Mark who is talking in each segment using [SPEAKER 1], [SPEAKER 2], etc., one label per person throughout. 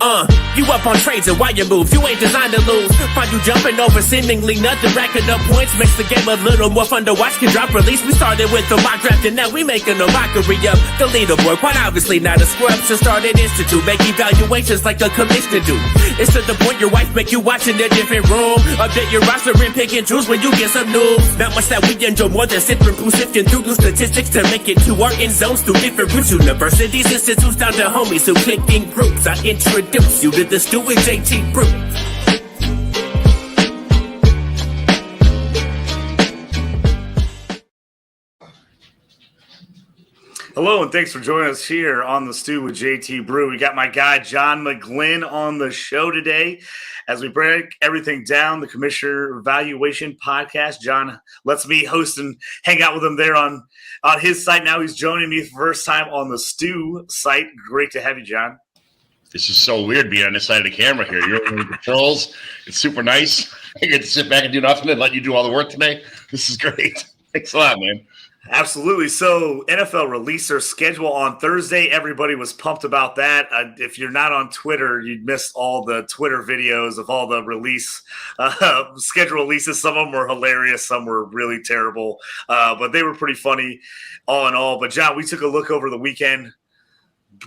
[SPEAKER 1] You up on trades and why you move, you ain't designed to lose. Find you jumping over seemingly nothing, racking up points, makes the game a little more fun to watch. Can drop release, we started with the mock draft and now we making a mockery of the leaderboard. Quite obviously not a scrub, so start an institute, make evaluations like the commissioner do. It's to the point your wife make you watch in a different room. Update your roster and pick and choose when you get some news. Not much that we enjoy more than sipping through, sifting through new statistics to make it to our end zones through different routes. Universities, institutes, down to homies who click in groups. I introduce you to the Stu and JT Brew.
[SPEAKER 2] Hello, and thanks for joining us here on the Stu with JT Brew. We got my guy, John McGlynn, on the show today as we break everything down, the Commissioner Evaluation Podcast. John lets me host and hang out with him there on his site. Now he's joining me for the first time on the Stu site. Great to have you, John.
[SPEAKER 3] This is so weird being on this side of the camera here. You're in the controls. It's super nice. I get to sit back and do nothing and let you do all the work today. This is great. Thanks a lot, man.
[SPEAKER 2] Absolutely. So NFL released their schedule on Thursday. Everybody was pumped about that. If you're not on Twitter, you missed all the Twitter videos of all the release schedule releases. Some of them were hilarious. Some were really terrible, but they were pretty funny all in all. But John, we took a look over the weekend,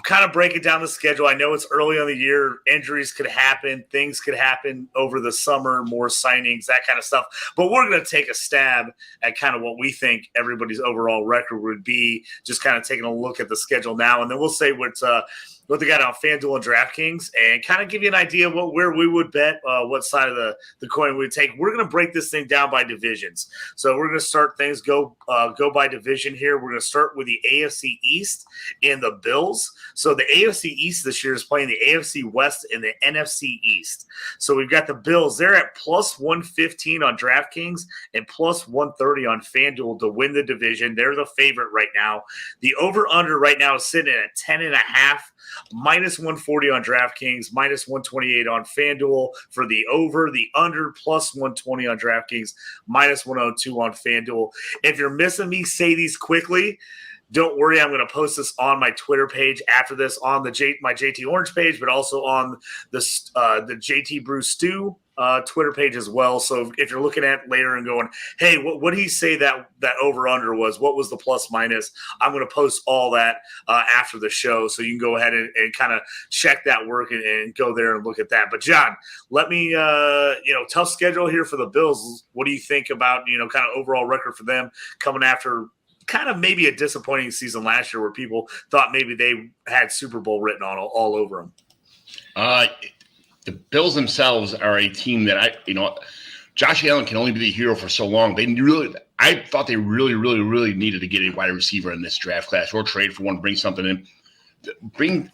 [SPEAKER 2] kind of breaking down the schedule. I know it's early on the year. Injuries could happen. Things could happen over the summer, more signings, that kind of stuff. But we're going to take a stab at kind of what we think everybody's overall record would be, just kind of taking a look at the schedule now. And then we'll say what they got on FanDuel and DraftKings and kind of give you an idea of where we would bet, what side of the coin we would take. We're going to break this thing down by divisions. So we're going to start things, go by division here. We're going to start with the AFC East and the Bills. So the AFC East this year is playing the AFC West and the NFC East. So we've got the Bills. They're at plus 115 on DraftKings and plus 130 on FanDuel to win the division. They're the favorite right now. The over-under right now is sitting at 10.5. Minus 140 on DraftKings, minus 128 on FanDuel for the over. The under, plus 120 on DraftKings, minus 102 on FanDuel. If you're missing me, say these quickly. Don't worry, I'm going to post this on my Twitter page after this on the my JT Orange page, but also on the JT Brew Stew Twitter page as well. So if you're looking at it later and going, hey, what did he say that over-under was? What was the plus-minus? I'm going to post all that after the show, so you can go ahead and kind of check that work and go there and look at that. But, John, let me, tough schedule here for the Bills. What do you think about, kind of overall record for them coming after – kind of maybe a disappointing season last year where people thought maybe they had Super Bowl written on all over them?
[SPEAKER 3] The Bills themselves are a team that Josh Allen can only be the hero for so long. I thought they really, really, really needed to get a wide receiver in this draft class or trade for one, bring something in. Bringing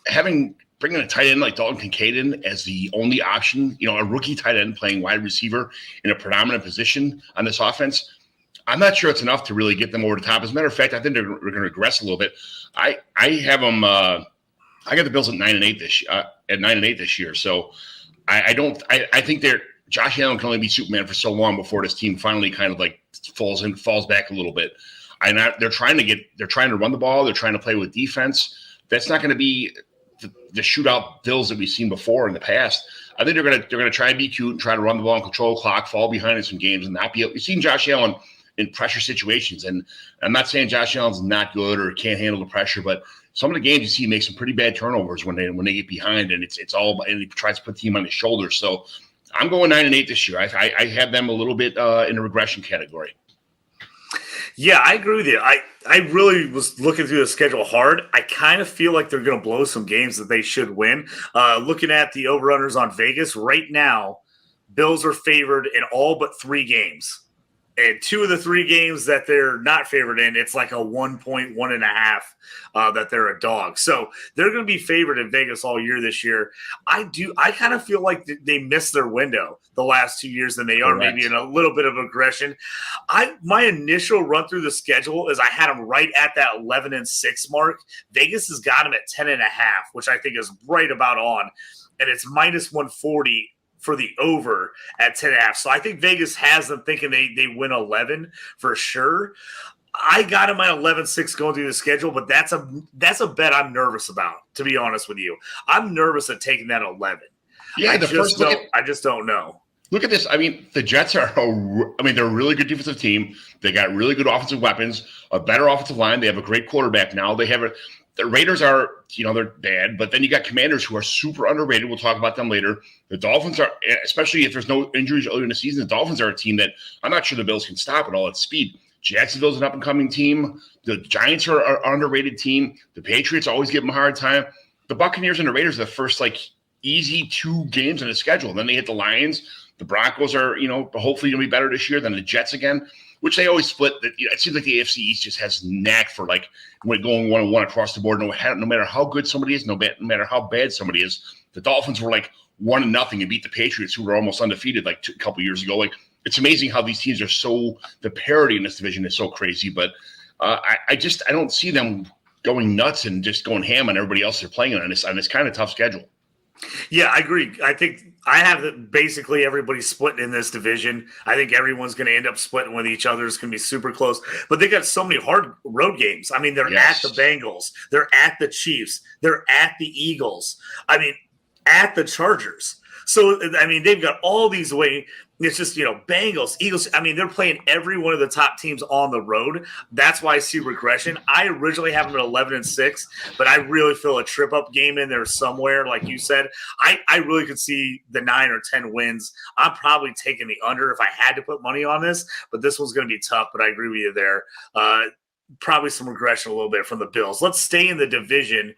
[SPEAKER 3] a tight end like Dalton Kincaid in as the only option, a rookie tight end playing wide receiver in a predominant position on this offense. I'm not sure it's enough to really get them over the top. As a matter of fact, I think they're going to regress a little bit. I have them. I got the Bills at 9-8 this year. So I think Josh Allen can only be Superman for so long before this team finally kind of like falls back a little bit. They're trying to run the ball. They're trying to play with defense. That's not going to be the shootout Bills that we've seen before in the past. I think they're going to try and be cute and try to run the ball and control the clock, fall behind in some games, and not be able. You've seen Josh Allen in pressure situations. And I'm not saying Josh Allen's not good or can't handle the pressure, but some of the games you see make some pretty bad turnovers when they get behind, and it's all, and he tries to put the team on his shoulders. So I'm going 9-8 this year. I have them a little bit in the regression category.
[SPEAKER 2] Yeah, I agree with you. I really was looking through the schedule hard. I kind of feel like they're going to blow some games that they should win. Looking at the over-unders on Vegas right now, Bills are favored in all but 3 games. And 2 of the 3 games that they're not favored in, it's like a 1.5 that they're a dog. So they're going to be favored in Vegas all year this year. I kind of feel like they missed their window the last 2 years, and they are maybe in a little bit of aggression. My initial run through the schedule is I had them right at that 11-6 mark. Vegas has got them at 10.5, which I think is right about on, and it's minus 140 for the over at 10.5. So I think Vegas has them thinking they win 11 for sure. I got him at 11-6 going through the schedule, but that's a bet I'm nervous about, to be honest with you. I'm nervous at taking that 11.
[SPEAKER 3] Yeah,
[SPEAKER 2] I just don't know.
[SPEAKER 3] Look at this. I mean, the Jets are they're a really good defensive team. They got really good offensive weapons, a better offensive line. They have a great quarterback now. The Raiders are, they're bad, but then you got Commanders who are super underrated. We'll talk about them later. The Dolphins are, especially if there's no injuries early in the season, the Dolphins are a team that I'm not sure the Bills can stop at all at speed. Jacksonville's an up-and-coming team. The Giants are an underrated team. The Patriots always give them a hard time. The Buccaneers and the Raiders are the first, easy 2 games on the schedule. Then they hit the Lions. The Broncos are, hopefully going to be better this year than the Jets again, which they always split. It seems like the AFC East just has knack for, going 1-1 across the board. No matter how good somebody is, no matter how bad somebody is. The Dolphins were 1-0 and beat the Patriots, who were almost undefeated a couple years ago. It's amazing how these teams are the parity in this division is so crazy. But I don't see them going nuts and just going ham on everybody else they're playing on this kind of tough schedule.
[SPEAKER 2] Yeah, I agree. I think I have basically everybody splitting in this division. I think everyone's going to end up splitting with each other. It's going to be super close. But they got so many hard road games. I mean, they're at the Bengals. They're at the Chiefs. They're at the Eagles. I mean, at the Chargers. So, I mean, they've got all these away. It's just, Bengals, Eagles. I mean, they're playing every one of the top teams on the road. That's why I see regression. I originally have them at 11-6, but I really feel a trip-up game in there somewhere, like you said. I really could see the 9 or 10 wins. I'm probably taking the under if I had to put money on this, but this one's going to be tough, but I agree with you there. Probably some regression a little bit from the Bills. Let's stay in the division.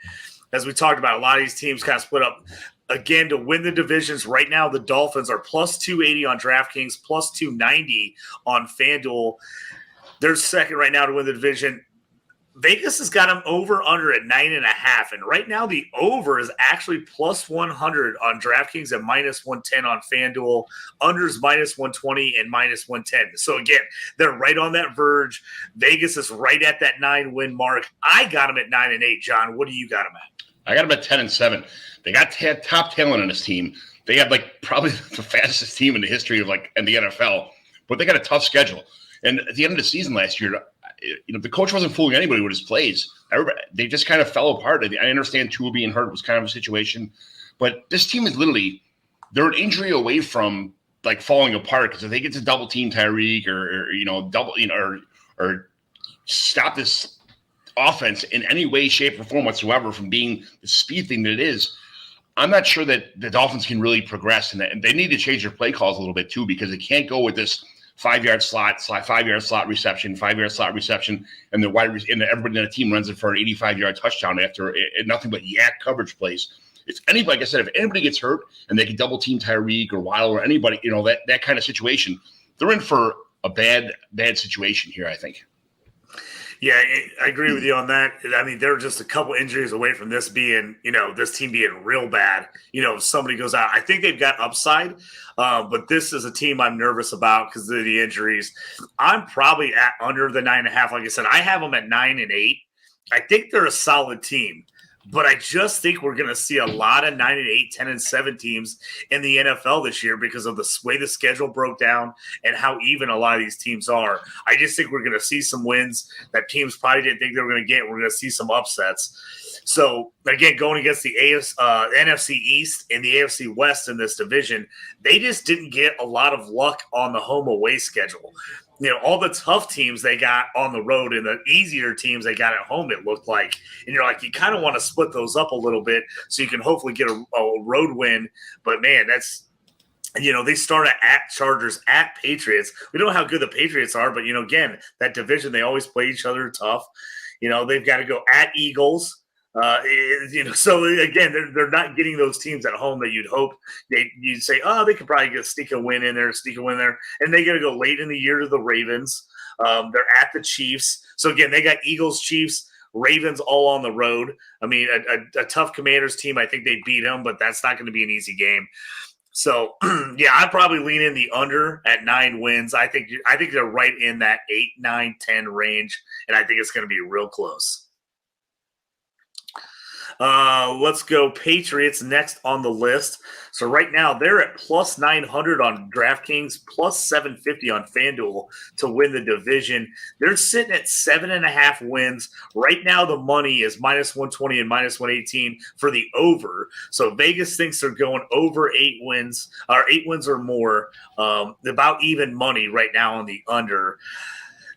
[SPEAKER 2] As we talked about, a lot of these teams kind of split up. Again, to win the divisions right now, the Dolphins are plus 280 on DraftKings, plus 290 on FanDuel. They're second right now to win the division. Vegas has got them over under at 9.5. And right now the over is actually plus 100 on DraftKings and minus 110 on FanDuel. Unders minus 120 and minus 110. So again, they're right on that verge. Vegas is right at that 9-win mark. I got them at 9-8. John, what do you got them at?
[SPEAKER 3] I got them at 10-7. They got top talent on this team. They have probably the fastest team in the history of in the NFL, but they got a tough schedule. And at the end of the season last year, the coach wasn't fooling anybody with his plays. They just kind of fell apart. I understand Tua being hurt was kind of a situation, but this team is they're an injury away from falling apart, because if they get to double team Tyreek or stop this offense in any way, shape, or form whatsoever from being the speed thing that it is, I'm not sure that the Dolphins can really progress in that. And they need to change their play calls a little bit too, because they can't go with this 5-yard slot, 5-yard slot reception, 5-yard slot reception, and everybody in the team runs it for an 85-yard touchdown after nothing but yak coverage plays. It's anybody, like I said, if anybody gets hurt and they can double team Tyreek or Waddle or anybody, that kind of situation, they're in for a bad situation here, I think.
[SPEAKER 2] Yeah, I agree with you on that. I mean, they're just a couple injuries away from this being, this team being real bad. If somebody goes out, I think they've got upside, but this is a team I'm nervous about because of the injuries. I'm probably at under the 9.5. Like I said, I have them at 9-8. I think they're a solid team, but I just think we're going to see a lot of 9-8, 10-7 teams in the NFL this year because of the way the schedule broke down and how even a lot of these teams are. I just think we're going to see some wins that teams probably didn't think they were going to get. We're going to see some upsets. So, again, going against the NFC East and the AFC West in this division, they just didn't get a lot of luck on the home-away schedule. All the tough teams they got on the road and the easier teams they got at home, it looked like. And you're like, you kind of want to split those up a little bit so you can hopefully get a road win. But, man, that's – they started at Chargers, at Patriots. We don't know how good the Patriots are, but, again, that division, they always play each other tough. They've got to go at Eagles. So again, they're not getting those teams at home that you'd hope. You'd say, oh, they could probably sneak a win in there, and they got to go late in the year to the Ravens. They're at the Chiefs, so again, they got Eagles, Chiefs, Ravens all on the road. I mean, a tough Commanders team. I think they beat them, but that's not going to be an easy game. So yeah, I'd probably lean in the under at 9 wins. I think they're right in that 8, 9, 10 range, and I think it's going to be real close. Let's go Patriots next on the list. So right now they're at plus 900 on DraftKings, plus 750 on FanDuel to win the division. They're sitting at 7.5 wins. Right now the money is minus 120 and minus 118 for the over. So Vegas thinks they're going over 8 wins or more. About even money right now on the under.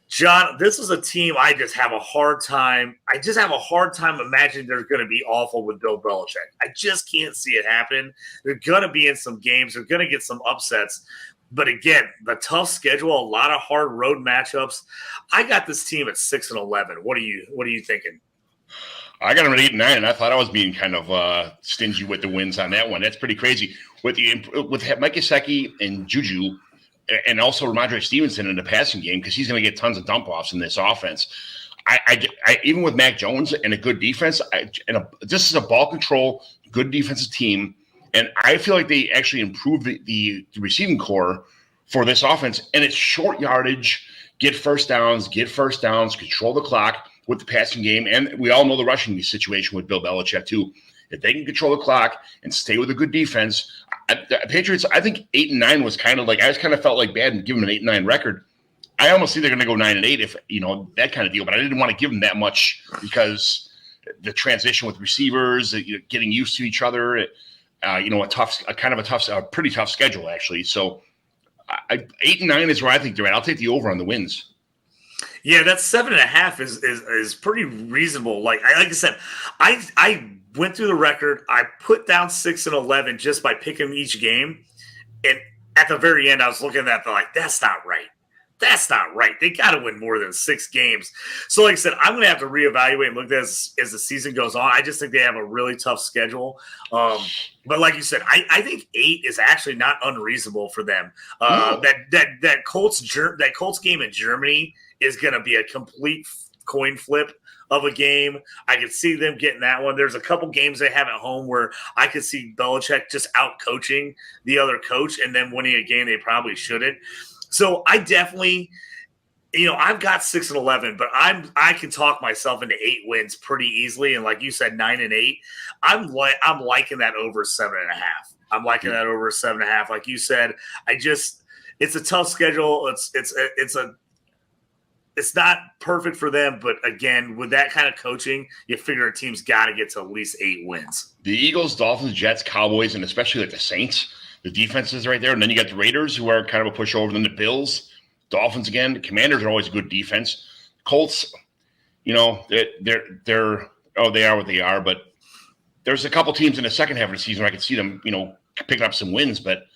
[SPEAKER 2] John, this is a team I just have a hard time. Imagining they're going to be awful with Bill Belichick. I just can't see it happen. They're going to be in some games. They're going to get some upsets. But again, the tough schedule, a lot of hard road matchups. I got this team at 6-11. What are you thinking?
[SPEAKER 3] I got them at 8-9, and I thought I was being kind of stingy with the wins on that one. That's pretty crazy. With Mike Gesicki and Juju, and also Ramondre Stevenson in the passing game, because he's going to get tons of dump offs in this offense. I even with Mac Jones and a good defense, this is a ball control, good defensive team, and I feel like they actually improved the receiving core for this offense. And it's short yardage, get first downs, control the clock with the passing game, and we all know the rushing situation with Bill Belichick too. If they can control the clock and stay with a good defense, the Patriots, I think 8-9 was kind of like, I just kind of felt like bad and give them an 8-9 record. I almost think they're going to go 9-8 if, that kind of deal, but I didn't want to give them that much because the transition with receivers, getting used to each other, a pretty tough schedule actually. So 8-9 is where I think they're at. I'll take the over on the wins.
[SPEAKER 2] Yeah, that 7.5 is pretty reasonable. Like I said, I went through the record. I put down 6-11 just by picking each game, and at the very end, I was looking at that like that's not right. That's not right. They got to win more than 6 games. So, like I said, I'm going to have to reevaluate and look at this as the season goes on. I just think they have a really tough schedule. But like you said, I think 8 is actually not unreasonable for them. That Colts game in Germany is going to be a complete coin flip of a game. I could see them getting that one. There's a couple games they have at home where I could see Belichick just out coaching the other coach and then winning a game they probably shouldn't. So I definitely, I've got 6-11, but I can talk myself into 8 wins pretty easily. And like you said, 9-8, I'm liking that over 7.5. I'm liking that over 7.5. Like you said, it's a tough schedule. It's not perfect for them, but again, with that kind of coaching, you figure a team's got to get to at least 8 wins.
[SPEAKER 3] The Eagles, Dolphins, Jets, Cowboys, and especially like the Saints, the defense is right there. And then you got the Raiders, who are kind of a pushover. Then the Bills, Dolphins again. The Commanders are always a good defense. Colts, they are what they are. But there's a couple teams in the second half of the season where I could see them, picking up some wins. But,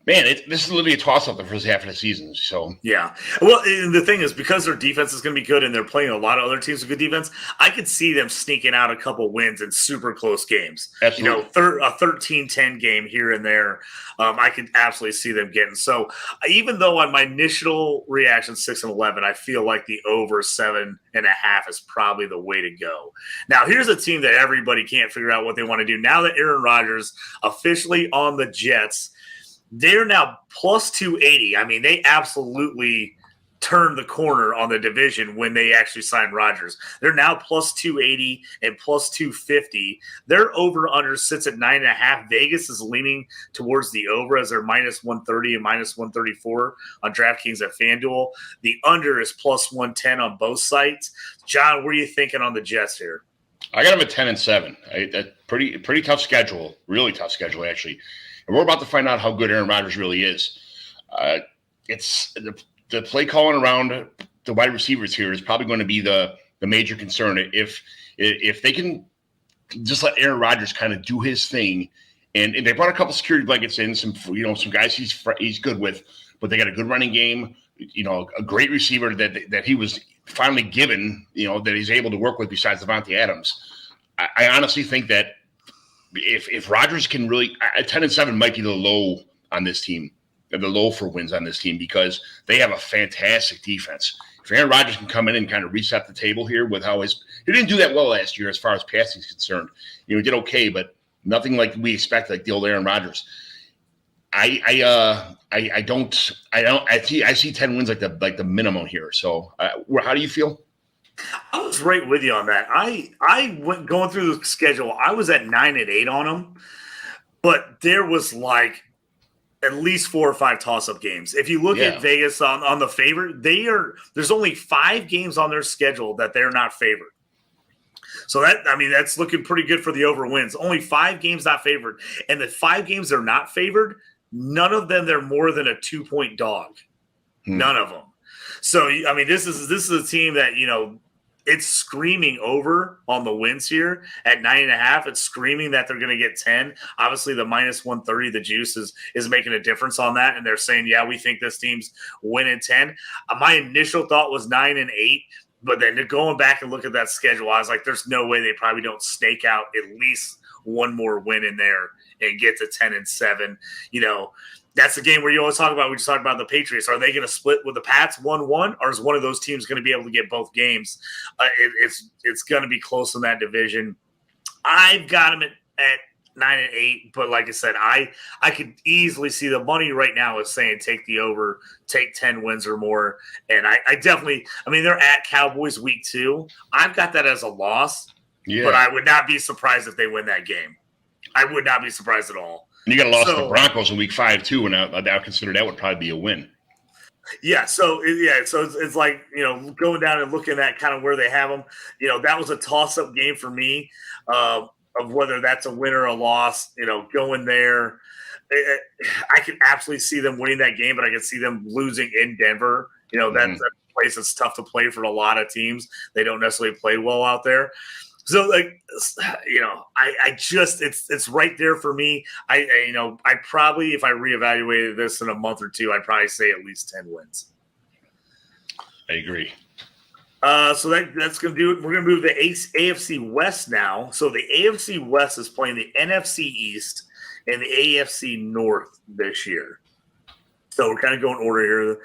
[SPEAKER 3] this is literally a toss-up the first half of the season. So
[SPEAKER 2] yeah. Well, and the thing is, because their defense is going to be good and they're playing a lot of other teams with good defense, I could see them sneaking out a couple wins in super close games.
[SPEAKER 3] Absolutely.
[SPEAKER 2] A 13-10 game here and there, I could absolutely see them getting. So even though on my initial reaction 6-11, I feel like the over 7.5 is probably the way to go. Now, here's a team that everybody can't figure out what they want to do. Now that Aaron Rodgers officially on the Jets, they're now plus 280. I mean, they absolutely turned the corner on the division when they actually signed Rodgers. They're now plus 280 and plus 250. Their over-under sits at 9.5. Vegas is leaning towards the over as they're minus 130 and minus 134 on DraftKings at FanDuel. The under is plus 110 on both sites. John, what are you thinking on the Jets here?
[SPEAKER 3] I got them at 10-7. That's pretty tough schedule, really tough schedule, actually. And we're about to find out how good Aaron Rodgers really is. It's the play calling around the wide receivers here is probably going to be the major concern. If they can just let Aaron Rodgers kind of do his thing, and they brought a couple security blankets in, some guys he's good with, but they got a good running game, a great receiver that he was finally given, that he's able to work with besides Devontae Adams. I honestly think that if Rodgers can really, 10-7 might be the low on this team, the low for wins on this team, because they have a fantastic defense. If Aaron Rodgers can come in and kind of reset the table here with how he didn't do that well last year as far as passing is concerned. He did okay, but nothing like we expect, like the old Aaron Rodgers. I see 10 wins like the minimum here. So how do you feel?
[SPEAKER 2] I was right with you on that. I went going through the schedule. I was at 9-8 on them, but there was like at least 4 or 5 toss-up games. If you look at Vegas on the favorite, there's only 5 games on their schedule that they're not favored. So that's looking pretty good for the over wins. Only 5 games not favored, and the 5 games they're not favored, none of them they're more than a 2-point dog. None of them. So this is a team that it's screaming over on the wins here at 9.5. It's screaming that they're going to get 10. Obviously, the minus 130, the juice is making a difference on that. And they're saying, yeah, we think this team's winning 10. My initial thought was 9-8, but then going back and look at that schedule, I was like, there's no way they probably don't stake out at least one more win in there and get to 10-7. That's the game where you always talk about. We just talked about the Patriots. Are they going to split with the Pats 1-1, or is one of those teams going to be able to get both games? It's going to be close in that division. I've got them at 9-8, but like I said, I could easily see the money right now is saying take the over, take 10 wins or more, and I definitely. They're at Cowboys week 2. I've got that as a loss, but I would not be surprised if they win that game. I would not be surprised at all.
[SPEAKER 3] And you got to loss to the Broncos in week 5 too, and I would consider that would probably be a win.
[SPEAKER 2] Yeah, so it's like going down and looking at kind of where they have them. That was a toss-up game for me of whether that's a win or a loss. Going there, I can absolutely see them winning that game, but I can see them losing in Denver. That's a place that's tough to play for a lot of teams. They don't necessarily play well out there. So I just it's right there for me. I probably, if I reevaluated this in a month or two, I'd probably say at least 10 wins.
[SPEAKER 3] I agree.
[SPEAKER 2] So that's going to do it. We're going to move to AFC West now. So the AFC West is playing the NFC East and the AFC North this year. So we're kind of going order here.